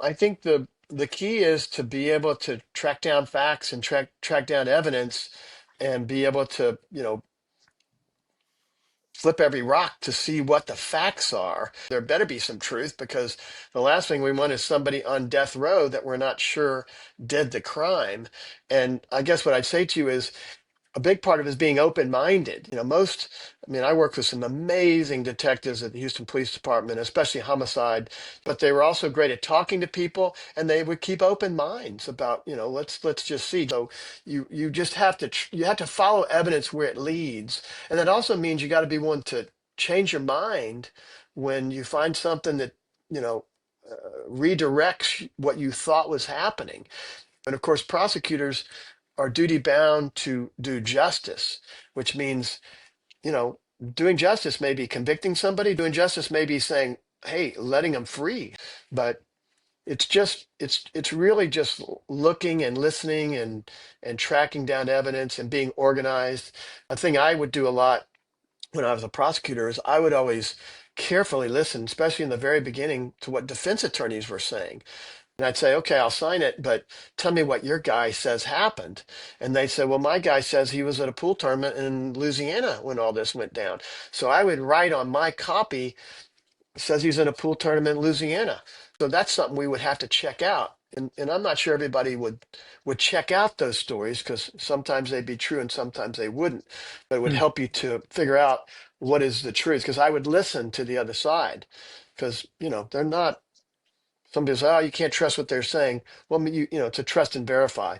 I think the key is to be able to track down facts and track down evidence and be able to, flip every rock to see what the facts are. There better be some truth because the last thing we want is somebody on death row that we're not sure did the crime. And I guess what I'd say to you is a big part of it is being open-minded. I work with some amazing detectives at the Houston Police Department, especially homicide, but they were also great at talking to people and they would keep open minds about, let's just see. So you just have to you have to follow evidence where it leads. And that also means you got to be willing to change your mind when you find something that, you know, redirects what you thought was happening. And of course, prosecutors are duty bound to do justice, which means, you know, doing justice may be convicting somebody, doing justice may be saying, hey, letting them free. But it's really just looking and listening and tracking down evidence and being organized. A thing I would do a lot when I was a prosecutor is I would always carefully listen, especially in the very beginning, to what defense attorneys were saying. And I'd say, okay, I'll sign it, but tell me what your guy says happened. And they'd say, well, my guy says he was at a pool tournament in Louisiana when all this went down. So I would write on my copy, says he's in a pool tournament in Louisiana. So that's something we would have to check out. And I'm not sure everybody would check out those stories because sometimes they'd be true and sometimes they wouldn't. But it would Hmm. help you to figure out what is the truth because I would listen to the other side because, they're not. Somebody says, "Oh, you can't trust what they're saying." Well, to trust and verify.